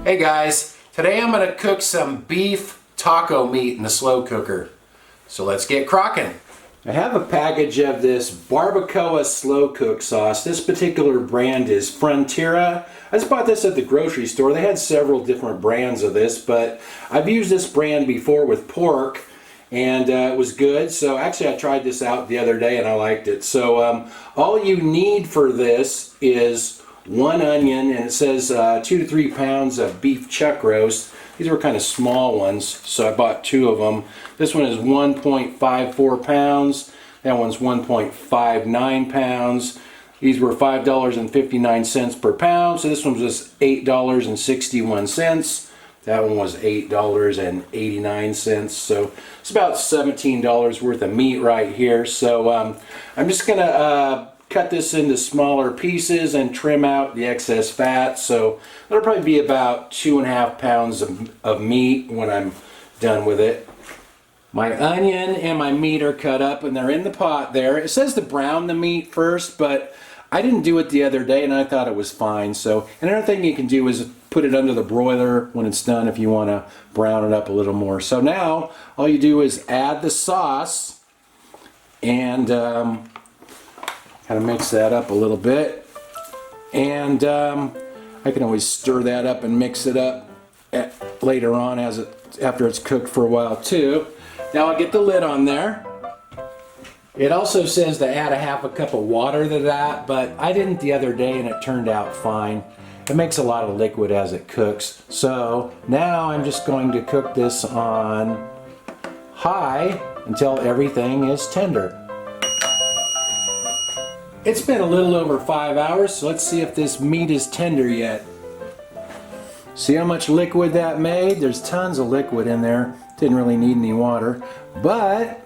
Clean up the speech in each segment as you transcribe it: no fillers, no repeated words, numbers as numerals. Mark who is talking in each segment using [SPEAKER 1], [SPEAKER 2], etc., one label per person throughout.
[SPEAKER 1] Hey guys, today I'm going to cook some beef taco meat in the slow cooker. So let's get crocking. I have a package of this barbacoa slow cook sauce. This particular brand is Frontera. I just bought this at the grocery store. They had several different brands of this, but I've used this brand before with pork and it was good. So actually I tried this out the other day and I liked it. So all you need for this is 1 onion, and it says 2 to 3 pounds of beef chuck roast. These were kind of small ones, so I bought 2 of them. This one is 1.54 pounds. That one's 1.59 pounds. These were $5.59 per pound, so this one was just $8.61. That one was $8.89, so it's about $17 worth of meat right here. So I'm just gonna cut this into smaller pieces and trim out the excess fat. So that'll probably be about 2.5 pounds of meat when I'm done with it. My onion and my meat are cut up and they're in the pot there. It says to brown the meat first, but I didn't do it the other day and I thought it was fine. So another thing you can do is put it under the broiler when it's done if you want to brown it up a little more. So now all you do is add the sauce and kind of mix that up a little bit, and I can always stir that up and mix it up later on after it's cooked for a while too. Now I'll get the lid on there. It also says to add a 1/2 cup of water to that, but I didn't the other day and it turned out fine. It makes a lot of liquid as it cooks. So now I'm just going to cook this on high until everything is tender. It's been a little over 5 hours, so let's see if this meat is tender yet. See how much liquid that made? There's tons of liquid in there. Didn't really need any water. But,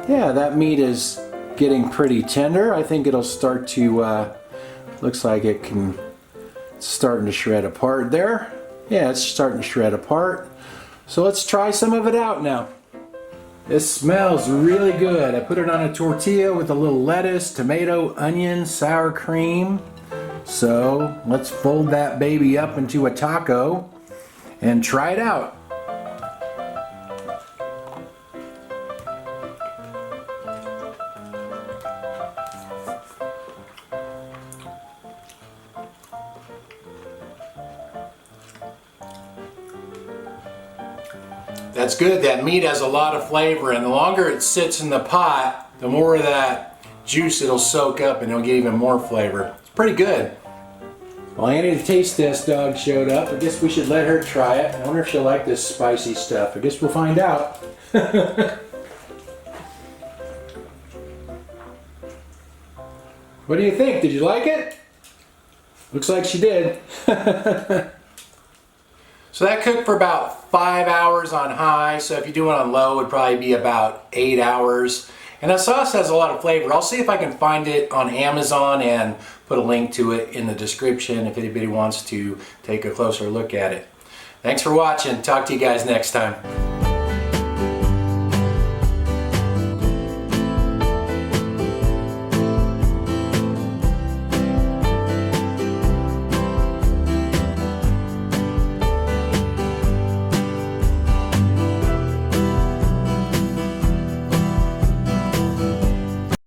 [SPEAKER 1] yeah, that meat is getting pretty tender. I think it'll start to, looks like it's starting to shred apart there. Yeah, it's starting to shred apart. So let's try some of it out now. This smells really good. I put it on a tortilla with a little lettuce, tomato, onion, sour cream. So let's fold that baby up into a taco and try it out. That's good. That meat has a lot of flavor, and the longer it sits in the pot, the more of that juice it'll soak up and it'll get even more flavor. It's pretty good. Well, Annie, the taste test dog showed up. I guess we should let her try it. I wonder if she'll like this spicy stuff. I guess we'll find out. What do you think? Did you like it? Looks like she did. So that cooked for about 5 hours on high. So if you do it on low, it would probably be about 8 hours. And that sauce has a lot of flavor. I'll see if I can find it on Amazon and put a link to it in the description if anybody wants to take a closer look at it. Thanks for watching. Talk to you guys next time.